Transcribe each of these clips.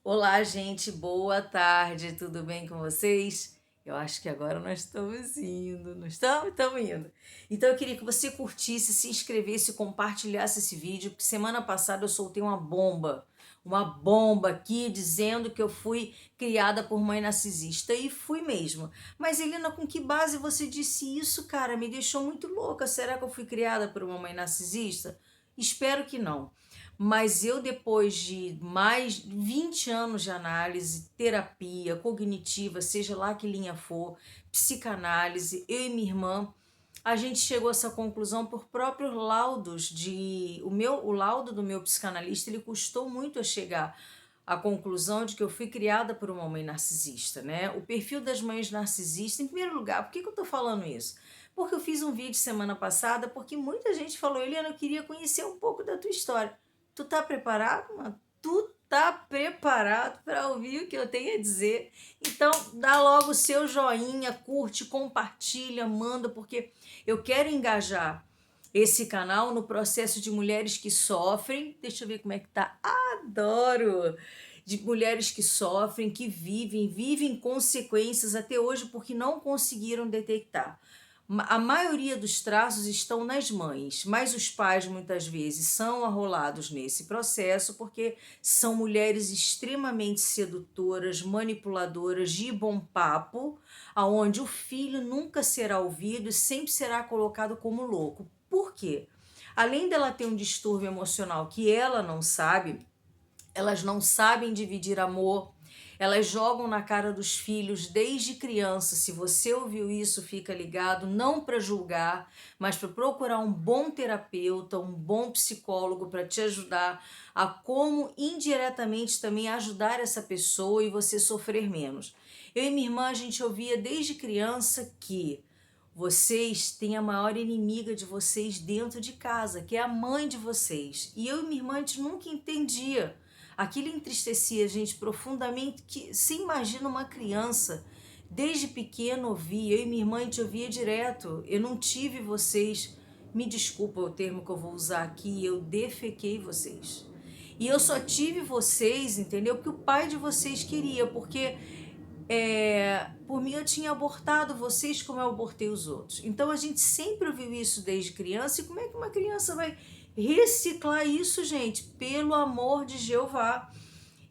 Olá, gente, boa tarde, tudo bem com vocês? Eu acho que agora nós estamos indo, não estamos? Estamos indo. Então eu queria que você curtisse, se inscrevesse, compartilhasse esse vídeo, porque semana passada eu soltei uma bomba aqui dizendo que eu fui criada por mãe narcisista, e fui mesmo. Mas Helena, com que base você disse isso, cara? Me deixou muito louca. Será que eu fui criada por uma mãe narcisista? Espero que não. Mas eu, depois de mais de 20 anos de análise, terapia cognitiva, seja lá que linha for, psicanálise, eu e minha irmã, a gente chegou a essa conclusão por próprios laudos o laudo do meu psicanalista, ele custou muito a chegar à conclusão de que eu fui criada por uma mãe narcisista, né? O perfil das mães narcisistas, em primeiro lugar, por que eu tô falando isso? Porque eu fiz um vídeo semana passada, porque muita gente falou, Eliana, eu queria conhecer um pouco da tua história. Tu tá preparado, mano? Tu tá preparado para ouvir o que eu tenho a dizer? Então, dá logo o seu joinha, curte, compartilha, manda, porque eu quero engajar esse canal no processo de mulheres que sofrem. Deixa eu ver como é que tá. Adoro! De mulheres que sofrem, que vivem consequências até hoje porque não conseguiram detectar. A maioria dos traços estão nas mães, mas os pais muitas vezes são arrolados nesse processo porque são mulheres extremamente sedutoras, manipuladoras, de bom papo, aonde o filho nunca será ouvido e sempre será colocado como louco. Por quê? Além dela ter um distúrbio emocional que ela não sabe, elas não sabem dividir amor, elas jogam na cara dos filhos desde criança. Se você ouviu isso, fica ligado, não para julgar, mas para procurar um bom terapeuta, um bom psicólogo para te ajudar a como indiretamente também ajudar essa pessoa e você sofrer menos. Eu e minha irmã, a gente ouvia desde criança que vocês têm a maior inimiga de vocês dentro de casa, que é a mãe de vocês. E eu e minha irmã, a gente nunca entendia. Aquilo entristecia a gente profundamente, que se imagina uma criança, desde pequeno ouvia, eu e minha irmã a gente ouvia direto, eu não tive vocês, me desculpa o termo que eu vou usar aqui, eu defequei vocês. E eu só tive vocês, entendeu? Porque o pai de vocês queria, porque por mim eu tinha abortado vocês como eu abortei os outros. Então a gente sempre ouviu isso desde criança, e como é que uma criança vai reciclar isso, gente? Pelo amor de Jeová.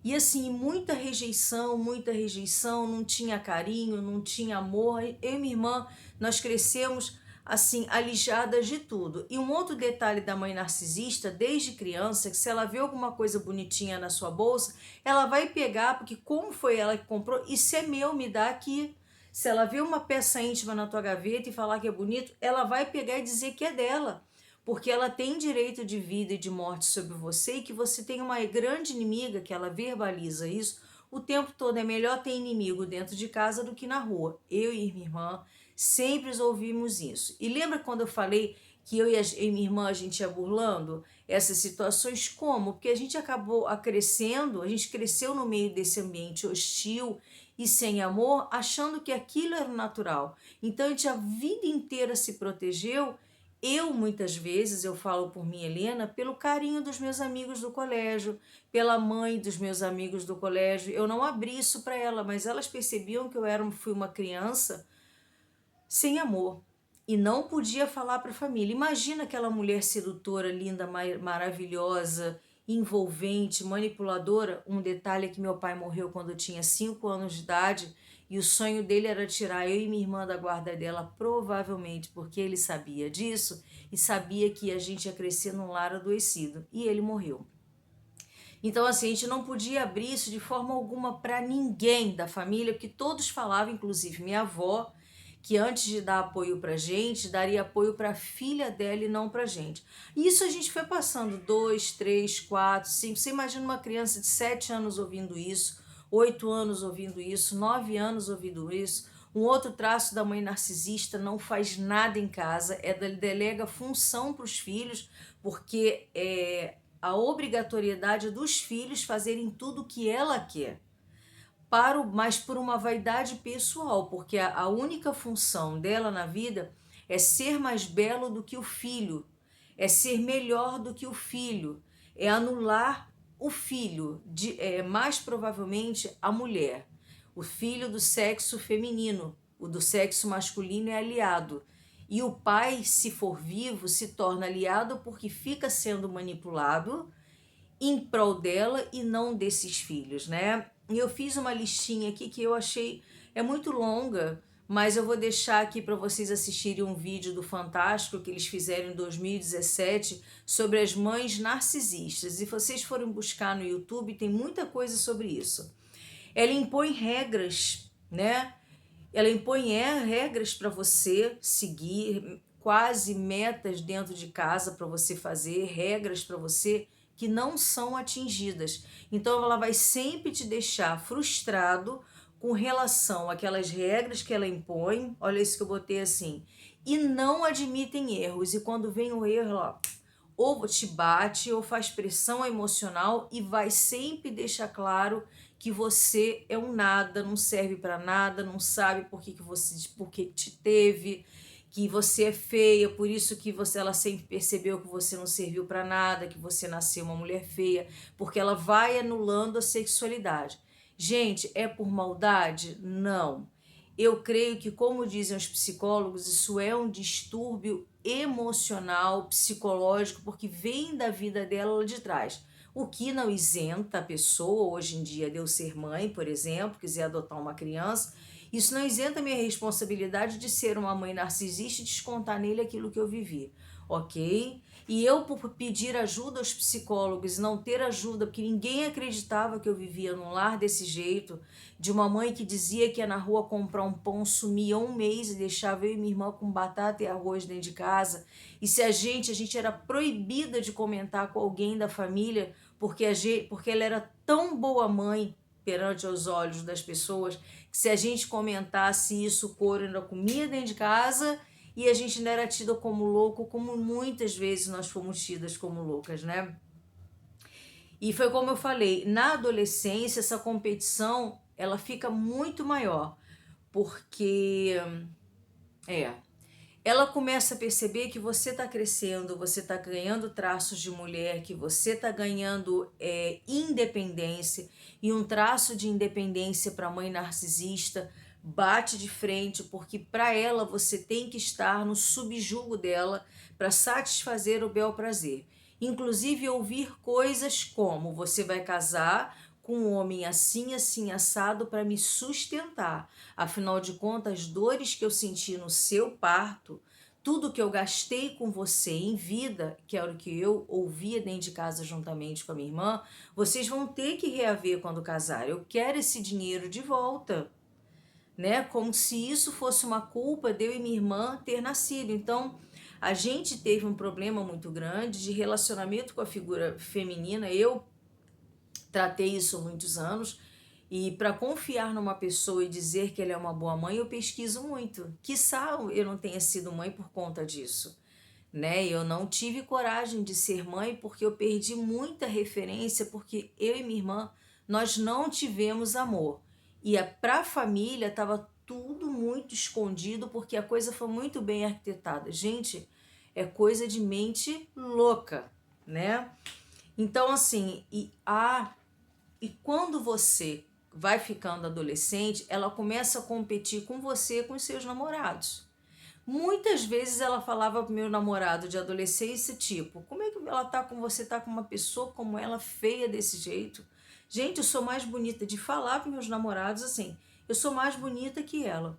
E assim, muita rejeição, não tinha carinho, não tinha amor. Eu e minha irmã, nós crescemos assim, alijadas de tudo. E um outro detalhe da mãe narcisista, desde criança, que se ela vê alguma coisa bonitinha na sua bolsa, ela vai pegar, porque como foi ela que comprou, isso é meu, me dá aqui. Se ela vê uma peça íntima na tua gaveta e falar que é bonito, ela vai pegar e dizer que é dela, porque ela tem direito de vida e de morte sobre você, e que você tem uma grande inimiga, que ela verbaliza isso o tempo todo. É melhor ter inimigo dentro de casa do que na rua. Eu e minha irmã sempre ouvimos isso. E lembra quando eu falei que eu e minha irmã a gente ia burlando essas situações? Como? Porque a gente acabou crescendo, a gente cresceu no meio desse ambiente hostil e sem amor, achando que aquilo era o natural. Então a gente a vida inteira se protegeu. Eu, muitas vezes, eu falo por mim, Helena, pelo carinho dos meus amigos do colégio, pela mãe dos meus amigos do colégio. Eu não abri isso para ela, mas elas percebiam que fui uma criança sem amor e não podia falar para a família. Imagina aquela mulher sedutora, linda, maravilhosa, envolvente, manipuladora. Um detalhe é que meu pai morreu quando eu tinha 5 anos de idade, e o sonho dele era tirar eu e minha irmã da guarda dela, provavelmente porque ele sabia disso e sabia que a gente ia crescer num lar adoecido, e ele morreu. Então, assim, a gente não podia abrir isso de forma alguma para ninguém da família, porque todos falavam, inclusive minha avó, que antes de dar apoio pra gente, daria apoio para a filha dela e não pra gente. E isso a gente foi passando 2, 3, 4, 5. Você imagina uma criança de 7 anos ouvindo isso, 8 anos ouvindo isso, 9 anos ouvindo isso. Um outro traço da mãe narcisista: não faz nada em casa, delega função para os filhos, porque a obrigatoriedade dos filhos fazerem tudo o que ela quer, mas por uma vaidade pessoal, porque a única função dela na vida é ser mais belo do que o filho, é ser melhor do que o filho, é anular o filho, mais provavelmente a mulher, o filho do sexo feminino, o do sexo masculino é aliado. E o pai, se for vivo, se torna aliado porque fica sendo manipulado em prol dela e não desses filhos, né? E eu fiz uma listinha aqui que eu achei é muito longa, mas eu vou deixar aqui para vocês assistirem um vídeo do Fantástico que eles fizeram em 2017 sobre as mães narcisistas. E se vocês forem buscar no YouTube, tem muita coisa sobre isso. Ela impõe regras, né? Ela impõe regras para você seguir, quase metas dentro de casa para você fazer, regras para você que não são atingidas. Então ela vai sempre te deixar frustrado com relação àquelas regras que ela impõe. Olha isso que eu botei assim. E não admitem erros. E quando vem o erro, ela ou te bate ou faz pressão emocional e vai sempre deixar claro que você é um nada, não serve para nada, não sabe por que te teve, que você é feia, por isso que ela sempre percebeu que você não serviu para nada, que você nasceu uma mulher feia, porque ela vai anulando a sexualidade. Gente, é por maldade? Não. Eu creio que, como dizem os psicólogos, isso é um distúrbio emocional, psicológico, porque vem da vida dela lá de trás. O que não isenta a pessoa, hoje em dia, de eu ser mãe, por exemplo, quiser adotar uma criança, isso não isenta a minha responsabilidade de ser uma mãe narcisista e descontar nele aquilo que eu vivi, ok? E eu, por pedir ajuda aos psicólogos, não ter ajuda, porque ninguém acreditava que eu vivia num lar desse jeito, de uma mãe que dizia que ia na rua comprar um pão, sumia um mês e deixava eu e minha irmã com batata e arroz dentro de casa. E se a gente era proibida de comentar com alguém da família, porque ela era tão boa mãe perante os olhos das pessoas, que se a gente comentasse isso, o couro ainda comia dentro de casa e a gente ainda era tida como louco, como muitas vezes nós fomos tidas como loucas, né? E foi como eu falei, na adolescência essa competição ela fica muito maior, porque é, ela começa a perceber que você está crescendo, você está ganhando traços de mulher, que você está ganhando independência, e um traço de independência para a mãe narcisista bate de frente, porque para ela você tem que estar no subjugo dela para satisfazer o bel prazer. Inclusive ouvir coisas como: você vai casar com um homem assim, assim, assado para me sustentar. Afinal de contas, as dores que eu senti no seu parto, tudo que eu gastei com você em vida, que era o que eu ouvia dentro de casa juntamente com a minha irmã, vocês vão ter que reaver quando casar. Eu quero esse dinheiro de volta, né? Como se isso fosse uma culpa de eu e minha irmã ter nascido. Então, a gente teve um problema muito grande de relacionamento com a figura feminina. Eu tratei isso há muitos anos. E para confiar numa pessoa e dizer que ela é uma boa mãe, eu pesquiso muito. Quiçá eu não tenha sido mãe por conta disso, né? Eu não tive coragem de ser mãe porque eu perdi muita referência, porque eu e minha irmã, nós não tivemos amor. E para a família estava tudo muito escondido porque a coisa foi muito bem arquitetada. Gente, é coisa de mente louca, né? Então, assim, e quando você vai ficando adolescente, ela começa a competir com você, com os seus namorados. Muitas vezes ela falava pro meu namorado de adolescência, tipo: como é que ela tá com você, tá com uma pessoa como ela, feia desse jeito? Gente, eu sou mais bonita, de falar pros meus namorados assim, eu sou mais bonita que ela.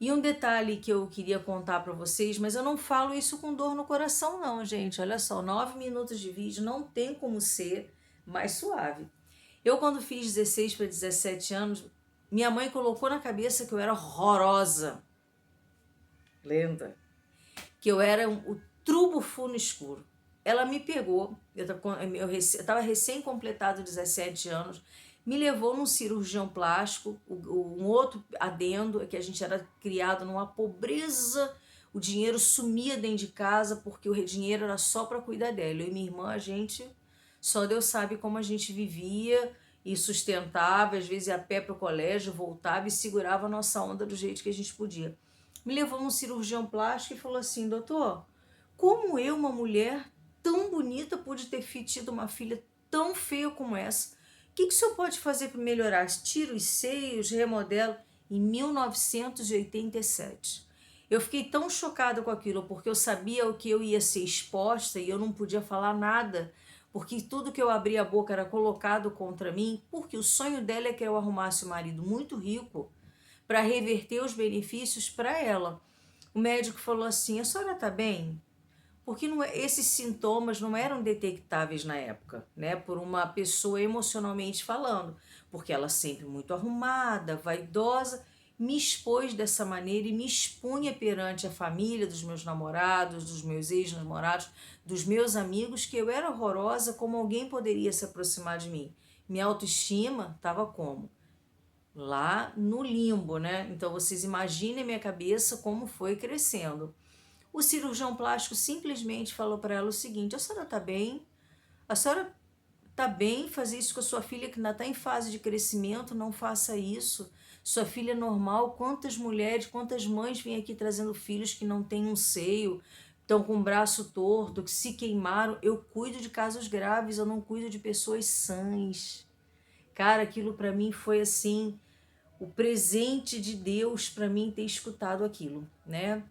E um detalhe que eu queria contar para vocês, mas eu não falo isso com dor no coração não, gente. Olha só, 9 minutos de vídeo, não tem como ser mais suave. Eu, quando fiz 16 para 17 anos, minha mãe colocou na cabeça que eu era horrorosa. Lenda. Que eu era o trubo-fu no escuro. Ela me pegou, eu estava recém-completado 17 anos, me levou num cirurgião plástico, um outro adendo é que a gente era criado numa pobreza, o dinheiro sumia dentro de casa porque o dinheiro era só para cuidar dela. Eu e minha irmã, a gente, só Deus sabe como a gente vivia e sustentava, às vezes ia a pé para o colégio, voltava e segurava a nossa onda do jeito que a gente podia. Me levou num cirurgião plástico e falou assim: doutor, como eu, uma mulher tão bonita, pude ter tido uma filha tão feia como essa. O que o senhor pode fazer para melhorar? Tira os seios, remodela. Em 1987. Eu fiquei tão chocada com aquilo, porque eu sabia o que eu ia ser exposta e eu não podia falar nada, porque tudo que eu abria a boca era colocado contra mim, porque o sonho dela é que eu arrumasse um marido muito rico para reverter os benefícios para ela. O médico falou assim: a senhora está bem? Porque esses sintomas não eram detectáveis na época, né? Por uma pessoa emocionalmente falando, porque ela sempre muito arrumada, vaidosa, me expôs dessa maneira e me expunha perante a família dos meus namorados, dos meus ex-namorados, dos meus amigos, que eu era horrorosa, como alguém poderia se aproximar de mim. Minha autoestima estava como? Lá no limbo, né? Então vocês imaginem a minha cabeça como foi crescendo. O cirurgião plástico simplesmente falou para ela o seguinte: a senhora está bem? A senhora está bem fazer isso com a sua filha que ainda está em fase de crescimento? Não faça isso. Sua filha é normal. Quantas mulheres, quantas mães vêm aqui trazendo filhos que não têm um seio, estão com o braço torto, que se queimaram? Eu cuido de casos graves, eu não cuido de pessoas sãs. Cara, aquilo para mim foi assim, o presente de Deus para mim ter escutado aquilo, né?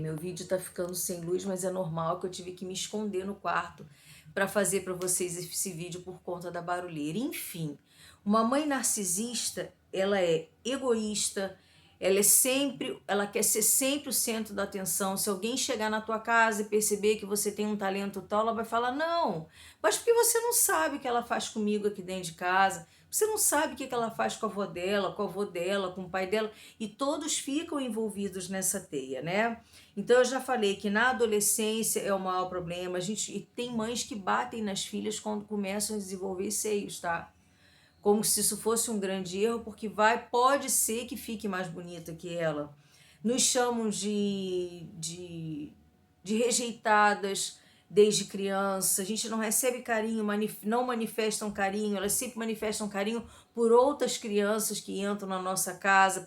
Meu vídeo tá ficando sem luz, mas é normal que eu tive que me esconder no quarto para fazer para vocês esse vídeo por conta da barulheira. Enfim, uma mãe narcisista, ela é egoísta, ela quer ser sempre o centro da atenção. Se alguém chegar na tua casa e perceber que você tem um talento tal, ela vai falar: não, mas porque você não sabe o que ela faz comigo aqui dentro de casa, você não sabe o que ela faz com a avó dela, com o avô dela, com o pai dela, e todos ficam envolvidos nessa teia, né? Então eu já falei que na adolescência é o maior problema. E tem mães que batem nas filhas quando começam a desenvolver seios, tá? Como se isso fosse um grande erro, porque pode ser que fique mais bonita que ela. Nos chamam de rejeitadas desde criança, a gente não recebe carinho, não manifestam carinho, elas sempre manifestam carinho por outras crianças que entram na nossa casa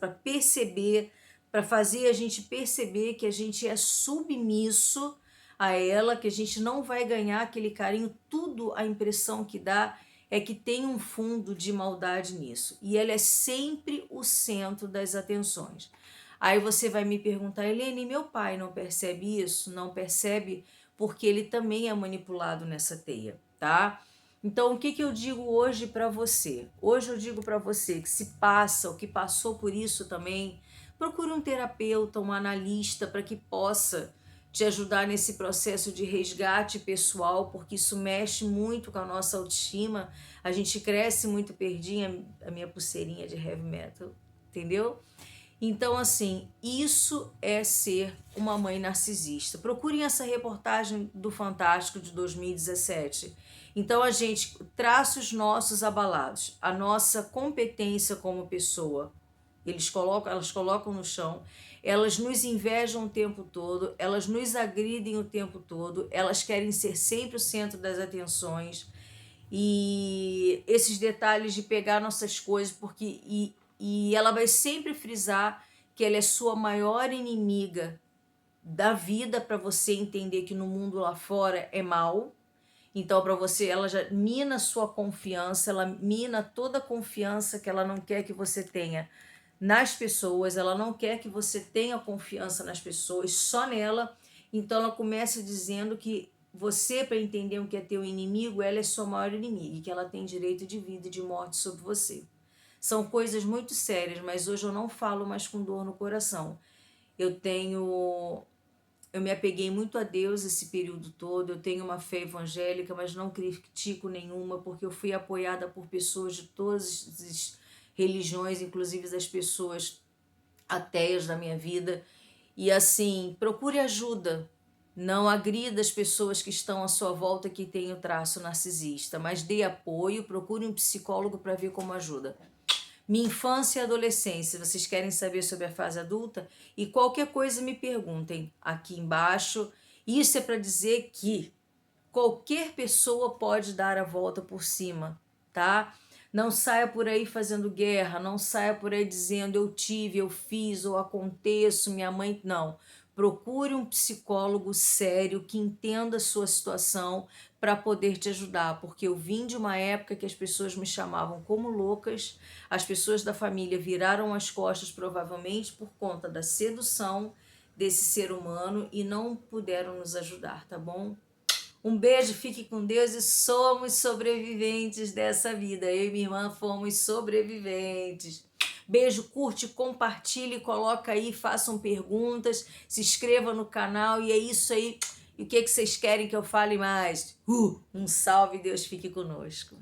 para fazer a gente perceber que a gente é submisso a ela, que a gente não vai ganhar aquele carinho. Tudo, a impressão que dá é que tem um fundo de maldade nisso. E ela é sempre o centro das atenções. Aí você vai me perguntar: Helene, meu pai não percebe isso? Não percebe, porque ele também é manipulado nessa teia, tá? Então, o que eu digo hoje para você? Hoje eu digo para você que se passa, ou que passou por isso também, procure um terapeuta, um analista, para que possa te ajudar nesse processo de resgate pessoal, porque isso mexe muito com a nossa autoestima. A gente cresce muito perdinha, a minha pulseirinha de heavy metal, entendeu? Então, assim, isso é ser uma mãe narcisista. Procurem essa reportagem do Fantástico de 2017. Então, a gente, traços nossos abalados, a nossa competência como pessoa, elas colocam no chão, elas nos invejam o tempo todo, elas nos agridem o tempo todo, elas querem ser sempre o centro das atenções. E esses detalhes de pegar nossas coisas, e ela vai sempre frisar que ela é sua maior inimiga da vida, para você entender que no mundo lá fora é mal. Então, para você, ela já mina sua confiança, ela mina toda a confiança que ela não quer que você tenha nas pessoas, ela não quer que você tenha confiança nas pessoas, só nela. Então, ela começa dizendo que você, para entender o que é teu inimigo, ela é sua maior inimiga e que ela tem direito de vida e de morte sobre você. São coisas muito sérias, mas hoje eu não falo mais com dor no coração. Eu me apeguei muito a Deus esse período todo. Eu tenho uma fé evangélica, mas não critico nenhuma, porque eu fui apoiada por pessoas de todas as religiões, inclusive das pessoas ateias da minha vida. E assim, procure ajuda. Não agrida as pessoas que estão à sua volta que têm o traço narcisista, mas dê apoio, procure um psicólogo para ver como ajuda. Minha infância e adolescência, vocês querem saber sobre a fase adulta? E qualquer coisa me perguntem aqui embaixo. Isso é para dizer que qualquer pessoa pode dar a volta por cima, tá? Não saia por aí fazendo guerra, não saia por aí dizendo eu tive, eu fiz, ou aconteço, minha mãe. Não. Procure um psicólogo sério que entenda a sua situação para poder te ajudar, porque eu vim de uma época que as pessoas me chamavam como loucas, as pessoas da família viraram as costas provavelmente por conta da sedução desse ser humano e não puderam nos ajudar, tá bom? Um beijo, fique com Deus e somos sobreviventes dessa vida. Eu e minha irmã fomos sobreviventes. Beijo, curte, compartilhe, coloca aí, façam perguntas, se inscreva no canal e é isso aí. E o que vocês querem que eu fale mais? Um salve, Deus fique conosco.